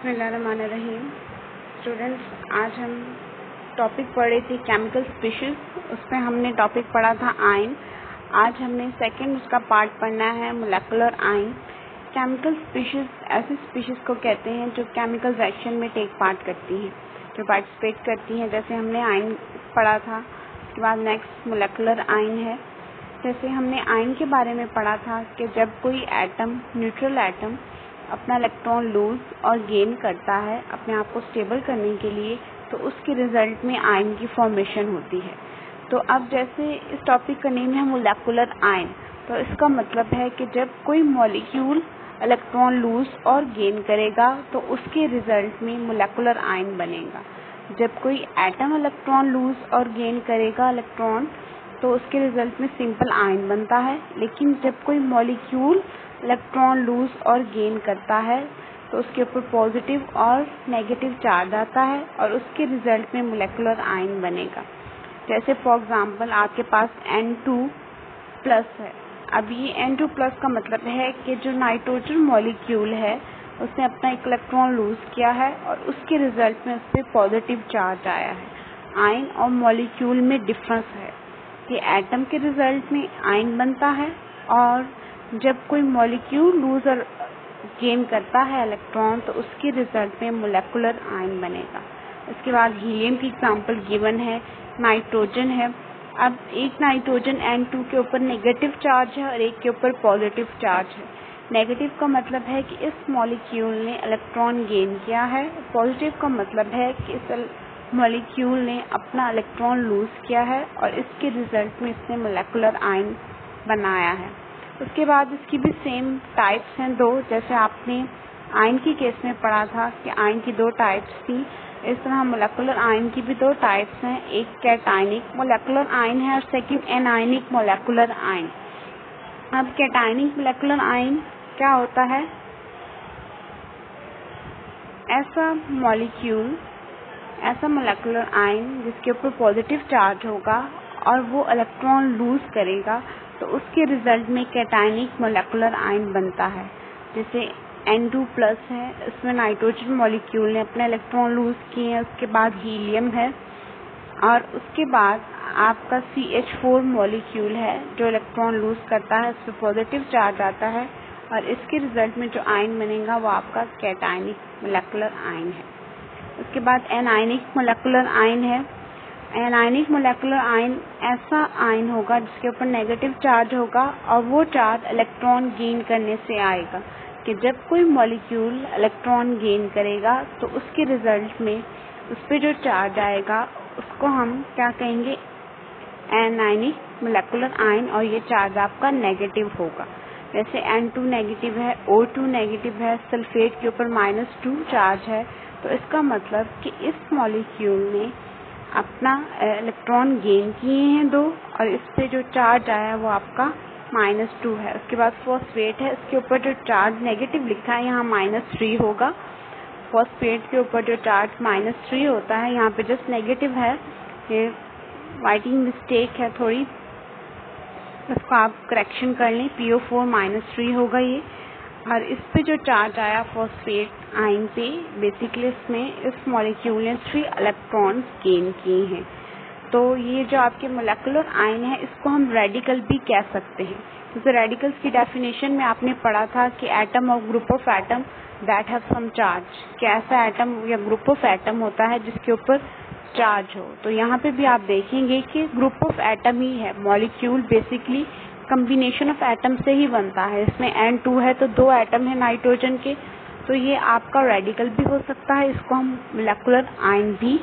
बिस्मिल्लाहिर्रहमानिर्रहीम। स्टूडेंट्स, आज हम टॉपिक पढ़ रहे थे केमिकल स्पीशीज। उसमें हमने टॉपिक पढ़ा था आयन। आज हमने सेकंड उसका पार्ट पढ़ना है, मोलेकुलर आयन। केमिकल स्पीशीज ऐसी स्पीशीज को कहते हैं जो केमिकल रिएक्शन में टेक पार्ट करती हैं, जो पार्टिसिपेट करती हैं। जैसे हमने आयन पढ़ा था। उसके बाद नेक्स्ट मोलेकुलर आयन है। जैसे हमने आयन के बारे में पढ़ा था कि जब कोई एटम, न्यूट्रल एटम अपना इलेक्ट्रॉन लूज और गेन करता है अपने आप को स्टेबल करने के लिए, तो उसके रिजल्ट में आयन की फॉर्मेशन होती है। तो अब जैसे इस टॉपिक का नेम है मोलेकुलर आयन, तो इसका मतलब है कि जब कोई मॉलिक्यूल इलेक्ट्रॉन लूज और गेन करेगा तो उसके रिजल्ट में मोलेकुलर आयन बनेगा। जब कोई एटम इलेक्ट्रॉन लूज और गेन करेगा इलेक्ट्रॉन, तो उसके रिजल्ट में सिंपल आयन बनता है। लेकिन जब कोई मॉलिक्यूल इलेक्ट्रॉन लूज और गेन करता है तो उसके ऊपर पॉजिटिव और नेगेटिव चार्ज आता है और उसके रिजल्ट में मोलेकुलर आयन बनेगा। जैसे फॉर एग्जांपल आपके पास N2+ है। अब ये N2+ का मतलब है कि जो नाइट्रोजन मॉलिक्यूल है उसने अपना एक इलेक्ट्रॉन लूज किया है और उसके रिजल्ट में उस पर पॉजिटिव चार्ज आया है। आयन और मॉलिक्यूल में डिफरेंस है कि एटम के रिजल्ट में आयन बनता है और जब कोई मॉलिक्यूल लूज और गेन करता है इलेक्ट्रॉन तो उसके रिजल्ट में मोलेकुलर आयन बनेगा। इसके बाद हीलियम की एग्जांपल गिवन है, नाइट्रोजन है। अब एक नाइट्रोजन N2 के ऊपर नेगेटिव चार्ज है और एक के ऊपर पॉजिटिव चार्ज है। नेगेटिव का मतलब है कि इस मॉलिक्यूल ने इलेक्ट्रॉन गेन किया है। पॉजिटिव का मतलब है कि इस मॉलिक्यूल ने अपना इलेक्ट्रॉन लूज किया है और इसके रिजल्ट में इसने मोलेकुलर आयन बनाया है। उसके बाद इसकी भी सेम टाइप्स हैं दो। जैसे आपने आयन की केस में पढ़ा था कि आयन की दो टाइप्स थी, इस तरह मोलेकुलर आयन की भी दो टाइप्स हैं। एक कैटायनिक मोलेकुलर आयन है और सेकंड एनायनिक मोलेकुलर आयन। अब कैटायनिक मोलेकुलर आयन क्या होता है? ऐसा मॉलिक्यूल, ऐसा मोलेकुलर आयन जिसके ऊपर पॉजिटिव चार्ज होगा और वो इलेक्ट्रॉन लूज करेगा तो उसके रिजल्ट में कैटायनिक मोलेकुलर आयन बनता है। जैसे N2+ है, इसमें नाइट्रोजन मॉलिक्यूल ने अपने इलेक्ट्रॉन लूज किए हैं। उसके बाद हीलियम है और उसके बाद आपका CH4 मॉलिक्यूल है जो इलेक्ट्रॉन लूज करता है, उसमें पॉजिटिव चार्ज आता है और इसके रिजल्ट में जो आयन बनेगा वो आपका कैटायनिक मोलेकुलर आयन है। उसके बाद एनायनिक मोलेकुलर आयन है। एनायनिक मोलेकुलर आयन ऐसा आयन होगा जिसके ऊपर नेगेटिव चार्ज होगा और वो चार्ज इलेक्ट्रॉन गेन करने से आएगा कि जब कोई मॉलिक्यूल इलेक्ट्रॉन गेन करेगा तो उसके रिजल्ट में उस पर जो चार्ज आएगा उसको हम क्या कहेंगे? एनायनिक मोलेकुलर आयन, और ये चार्ज आपका नेगेटिव होगा। जैसे N2 नेगेटिव है, O2 नेगेटिव है, सल्फेट के ऊपर -2 चार्ज है, तो इसका मतलब कि इस मॉलिक्यूल ने अपना इलेक्ट्रॉन गेन किए हैं दो और इस पे जो चार्ज आया वो आपका -2 है। उसके बाद फॉस्फेट है, इसके ऊपर जो चार्ज नेगेटिव लिखा है यहाँ -3 होगा। फॉस्फेट के ऊपर जो चार्ज -3 होता है यहाँ पे जस्ट नेगेटिव है, ये राइटिंग मिस्टेक है थोड़ी, इसको आप करेक्शन कर लें। PO4 -3 होगा ये। और इस पे जो चार्ज आया फॉस्फेट आयन पे, बेसिकली इसमें इस मॉलिक्यूल ने 3 इलेक्ट्रॉन्स गेन किए हैं। तो ये जो आपके मोलेकुलर आयन है इसको हम रेडिकल भी कह सकते हैं, क्योंकि रेडिकल्स की डेफिनेशन में आपने पढ़ा था कि एटम और group of atom that have some charge, कि ऐसा एटम या ग्रुप ऑफ एटम होता है जिसके ऊपर चार्ज हो। तो यहाँ पे भी आप देखेंगे कि ग्रुप ऑफ एटम ही है। Molecule basically combination of atom से ही बनता है। इसमें N2 है तो 2 एटम है नाइट्रोजन के, तो ये आपका रेडिकल भी हो सकता है। इसको हम मोलेकुलर आयन भी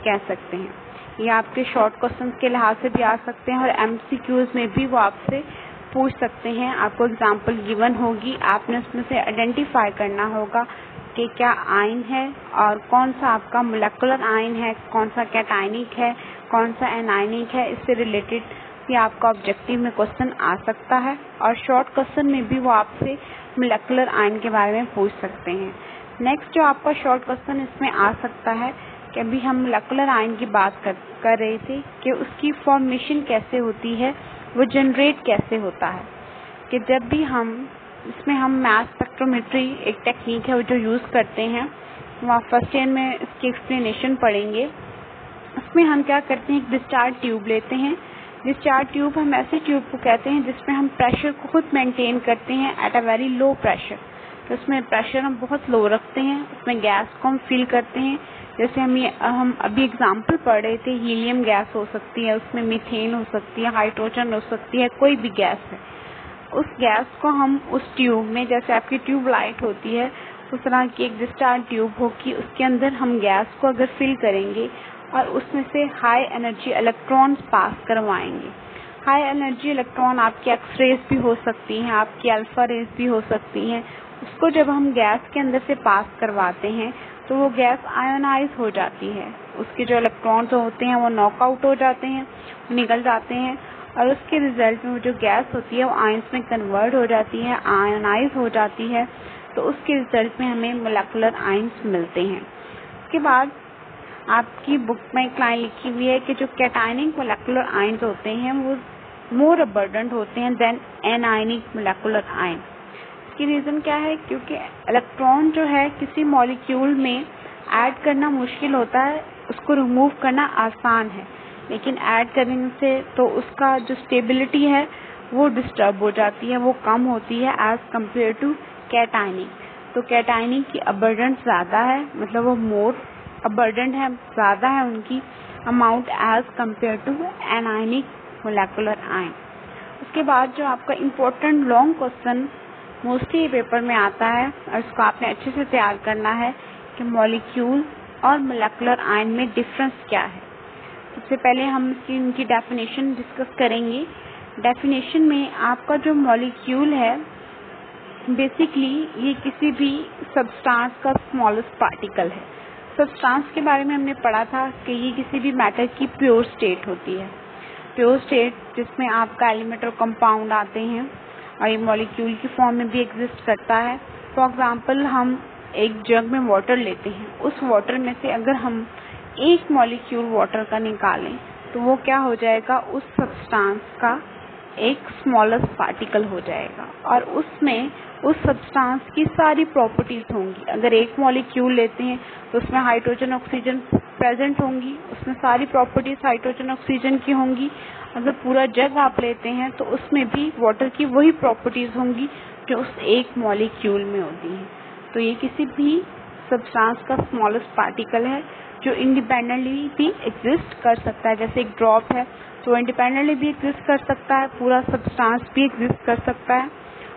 कह सकते हैं। ये आपके शॉर्ट क्वेश्चंस के लिहाज से भी आ सकते हैं और MCQs में भी वो आपसे पूछ सकते हैं। आपको एग्जांपल गिवन होगी, आपने उसमें से आइडेंटिफाई करना होगा कि क्या आयन है और कौन सा आपका मोलेकुलर आयन है, कौन सा कैटायनिक है, कौन सा एनायनिक है। इससे रिलेटेड भी आपका ऑब्जेक्टिव में क्वेश्चन आ सकता है और शॉर्ट क्वेश्चन में भी वो आपसे मोलेकुलर आयन के बारे में पूछ सकते हैं। नेक्स्ट जो आपका शॉर्ट क्वेश्चन इसमें आ सकता है कि अभी हम मोलेकुलर आयन की बात कर रहे थे कि उसकी फॉर्मेशन कैसे होती है, वो जनरेट कैसे होता है। कि जब भी हम इसमें हम मास स्पेक्ट्रोमेट्री एक टेक्निक है जो यूज़ करते हैं वहाँ फर्स्ट ईयर में इसकी एक्सप्लेनेशन पढ़ेंगे। उसमें हम क्या करते हैं, एक डिस्चार्ज ट्यूब लेते हैं। डिस्चार्ज ट्यूब हम ऐसे ट्यूब को कहते हैं जिसमें हम प्रेशर को खुद मेंटेन करते हैं at a very low pressure. तो उसमें प्रेशर हम बहुत लो रखते हैं, उसमें गैस को हम फिल करते हैं। जैसे हम अभी एग्जाम्पल पढ़ रहे थे, हीलियम गैस हो सकती है, उसमें मीथेन हो सकती है, हाइड्रोजन हो सकती है, कोई भी गैस है। उस गैस को हम उस ट्यूब में, जैसे आपकी ट्यूब लाइट होती है उस तरह की एक डिस्चार्ज ट्यूब होगी, उसके अंदर हम गैस को अगर फिल करेंगे और उसमें से हाई एनर्जी इलेक्ट्रॉन्स पास करवाएंगे। हाई एनर्जी इलेक्ट्रॉन आपकी एक्स-रेज भी हो सकती हैं, आपकी अल्फा रेज भी हो सकती हैं। उसको जब हम गैस के अंदर से पास करवाते हैं तो वो गैस आयोनाइज हो जाती है, उसके जो इलेक्ट्रॉन्स होते हैं वो नॉकआउट हो जाते हैं, निकल जाते हैं, और उसके रिजल्ट में वो जो गैस होती है वो आयंस में कन्वर्ट हो जाती है, आयोनाइज हो जाती है। तो उसके रिजल्ट में हमें मोलेकुलर आयंस मिलते हैं। उसके बाद आपकी बुक में एक लाइन लिखी हुई है कि जो कैटायनिक मोलेकुलर आयंस होते हैं वो मोर अबंडेंट होते हैं देन एनायनिक मोलेकुलर आयंस। इसकी रीज़न क्या है, क्योंकि इलेक्ट्रॉन जो है किसी मॉलिक्यूल में ऐड करना मुश्किल होता है, उसको रिमूव करना आसान है, लेकिन ऐड करने से तो उसका जो स्टेबिलिटी है वो डिस्टर्ब हो जाती है, वो कम होती है एज कम्पेयर टू कैटायनिक। तो कैटायनिक की अबंडेंस ज़्यादा है, मतलब वो मोर अबंडेंट है, ज़्यादा है उनकी amount as compared to anionic molecular ion. उसके बाद जो आपका important long question mostly paper में आता है और इसको आपने अच्छे से तैयार करना है कि मॉलिक्यूल और मोलेकुलर आयन में डिफरेंस क्या है। सबसे पहले हम इनकी डेफिनेशन डिस्कस करेंगे। डेफिनेशन में आपका जो मॉलिक्यूल है बेसिकली ये किसी भी सब्सटेंस का स्मॉलेस्ट पार्टिकल है। सब्सटेंस के बारे में हमने पढ़ा था कि ये किसी भी मैटर की प्योर स्टेट होती है, प्योर स्टेट जिसमें आपका एलिमेंट और कंपाउंड आते हैं और ये मॉलिक्यूल की फॉर्म में भी एग्जिस्ट करता है। फॉर एग्जांपल हम एक जग में वाटर लेते हैं, उस वाटर में से अगर हम एक मॉलिक्यूल वाटर का निकालें तो वो क्या हो जाएगा, उस सब्सटेंस का एक स्मॉलेस्ट पार्टिकल हो जाएगा और उसमें उस सब्सटेंस की सारी प्रॉपर्टीज होंगी। अगर एक मॉलिक्यूल लेते हैं तो उसमें हाइड्रोजन ऑक्सीजन प्रेजेंट होंगी, उसमें सारी प्रॉपर्टीज हाइड्रोजन ऑक्सीजन की होंगी। अगर पूरा जग आप लेते हैं तो उसमें भी वाटर की वही प्रॉपर्टीज होंगी जो उस एक मॉलिक्यूल में होती हैं। तो ये किसी भी सब्सटेंस का स्मॉलेस्ट पार्टिकल है जो इंडिपेंडेंटली भी एग्जिस्ट कर सकता है। जैसे एक ड्रॉप है तो इंडिपेंडेंटली भी एग्जिस्ट कर सकता है, पूरा सब्सटेंस भी एग्जिस्ट कर सकता है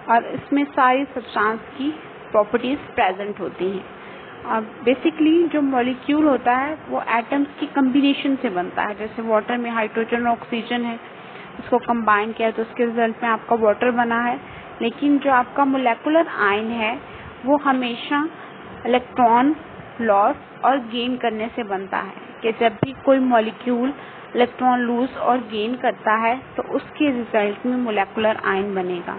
और इसमें सारी सब्सटेंस की प्रॉपर्टीज प्रेजेंट होती हैं। और बेसिकली जो मॉलिक्यूल होता है वो एटम्स की कम्बिनेशन से बनता है। जैसे वाटर में हाइड्रोजन और ऑक्सीजन है, उसको कंबाइन किया तो उसके रिजल्ट में आपका वाटर बना है। लेकिन जो आपका मोलेकुलर आयन है वो हमेशा इलेक्ट्रॉन लॉस और गेन करने से बनता है, कि जब भी कोई मॉलिक्यूल इलेक्ट्रॉन लूज और गेन करता है तो उसके रिजल्ट में मोलेकुलर आयन बनेगा।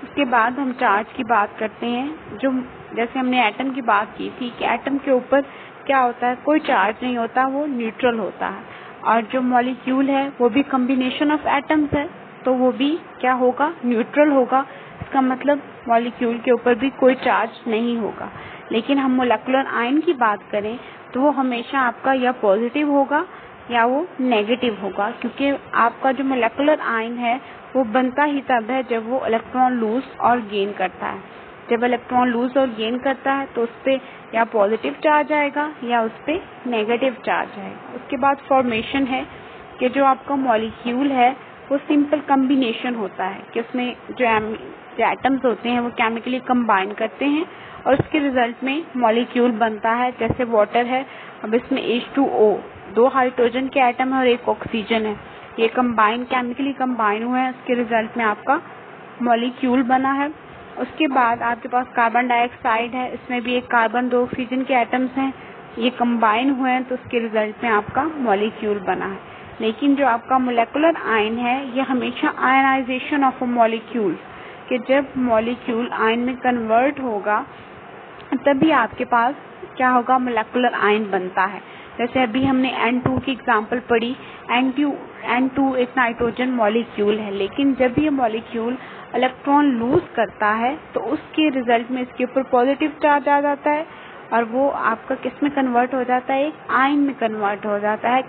उसके बाद हम चार्ज की बात करते हैं। जो जैसे हमने एटम की बात की थी कि एटम के ऊपर क्या होता है, कोई चार्ज नहीं होता, वो न्यूट्रल होता है। और जो मॉलिक्यूल है वो भी कम्बिनेशन ऑफ एटम्स है तो वो भी क्या होगा, न्यूट्रल होगा। इसका मतलब मॉलिक्यूल के ऊपर भी कोई चार्ज नहीं होगा। लेकिन हम मोलेकुलर आयन की बात करें तो वो हमेशा आपका या पॉजिटिव होगा या वो नेगेटिव होगा, क्योंकि आपका जो मोलेकुलर आयन है वो बनता ही तब है जब वो इलेक्ट्रॉन लूज और गेन करता है। जब इलेक्ट्रॉन लूज और गेन करता है तो उस पर या पॉजिटिव चार्ज आएगा या उस पर नेगेटिव चार्ज आएगा। उसके बाद फॉर्मेशन है कि जो आपका मॉलिक्यूल है वो सिंपल कम्बिनेशन होता है कि उसमें जो एटम्स होते हैं वो केमिकली कंबाइन करते हैं और उसके रिजल्ट में मॉलिक्यूल बनता है। जैसे वाटर है, अब इसमें H2O, 2 हाइड्रोजन के एटम है और 1 ऑक्सीजन है, ये केमिकली कंबाइन हुए हैं, उसके रिजल्ट में आपका मॉलिक्यूल बना है। उसके बाद आपके पास कार्बन डाइऑक्साइड है, इसमें भी 1 कार्बन 2 ऑक्सीजन के एटम्स हैं, ये कंबाइन हुए हैं तो उसके रिजल्ट में आपका मॉलिक्यूल बना है। लेकिन जो आपका मोलेकुलर आयन है ये हमेशा आयनाइजेशन ऑफ अ मॉलिक्यूल, कि जब मॉलिक्यूल आयन में कन्वर्ट होगा तभी आपके पास क्या होगा, मोलेकुलर आयन बनता है। जैसे अभी हमने N2 की एग्जांपल पढ़ी, N2 एक नाइट्रोजन मॉलिक्यूल है, लेकिन जब ये मॉलिक्यूल इलेक्ट्रॉन लूज करता है तो उसके रिजल्ट में इसके ऊपर पॉजिटिव चार्ज आ जाता है और वो आपका किस में कन्वर्ट हो जाता है, एक आयन में कन्वर्ट हो जाता है,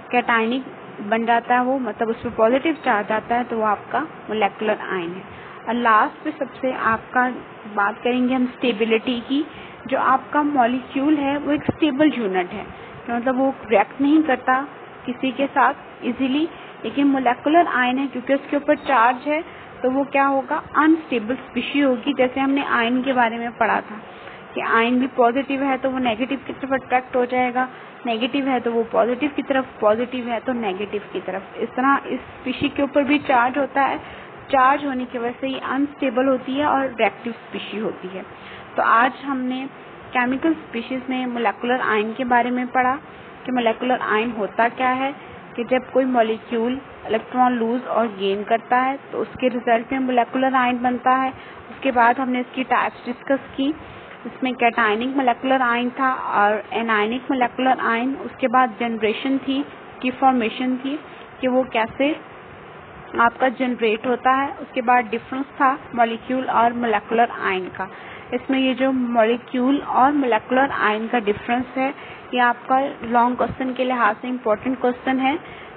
कैटायनिक बन जाता है वो, मतलब उस पर पॉजिटिव चार्ज आता है, तो वो आपका मोलेकुलर आयन है। और लास्ट पे सबसे आपका बात करेंगे हम स्टेबिलिटी की। जो आपका मॉलिक्यूल है वो एक स्टेबल यूनिट है, तो मतलब वो रिएक्ट नहीं करता किसी के साथ इजीली, लेकिन मोलेकुलर आयन है क्योंकि उसके ऊपर चार्ज है, तो वो क्या होगा, अनस्टेबल स्पीशीज होगी। जैसे हमने आयन के बारे में पढ़ा था कि आयन भी पॉजिटिव है तो वो नेगेटिव की तरफ अट्रैक्ट हो जाएगा, नेगेटिव है तो वो पॉजिटिव की तरफ, पॉजिटिव है तो नेगेटिव की तरफ। इस तरह इस स्पीशी के ऊपर भी चार्ज होता है, चार्ज होने की वजह से ये अनस्टेबल होती है और रिएक्टिव स्पीशी होती है। तो आज हमने केमिकल स्पीशीज में मोलेकुलर आयन के बारे में पढ़ा कि मोलेकुलर आयन होता क्या है, कि जब कोई मॉलिक्यूल इलेक्ट्रॉन लूज और गेन करता है तो उसके रिजल्ट में मोलेकुलर आयन बनता है। उसके बाद हमने इसकी टाइप्स डिस्कस की, इसमें कैटायनिक मोलेकुलर आयन था और एनायनिक मोलेकुलर आयन। उसके बाद जनरेशन थी, की फॉर्मेशन थी कि वो कैसे आपका जनरेट होता है। उसके बाद डिफरेंस था मॉलिक्यूल और मोलेकुलर आयन का। इसमें ये जो मॉलिक्यूल और मोलेकुलर आयन का डिफरेंस है, ये आपका लॉन्ग क्वेश्चन के लिहाज से इम्पोर्टेंट क्वेश्चन है।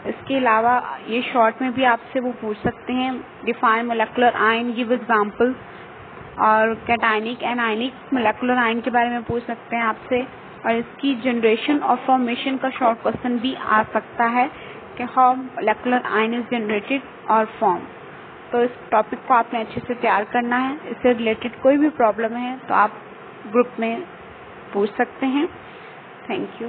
इसके अलावा ये शॉर्ट में भी आपसे वो पूछ सकते हैं, define molecular ion, give example, और कैटायनिक एनायनिक मोलेकुलर आयन के बारे में पूछ सकते हैं आपसे। और इसकी जनरेशन और फॉर्मेशन का शॉर्ट क्वेश्चन भी आ सकता है कि how molecular ion is generated और फॉर्म। तो इस टॉपिक को आपने अच्छे से तैयार करना है। इससे रिलेटेड कोई भी प्रॉब्लम है तो आप ग्रुप में पूछ सकते हैं। Thank you.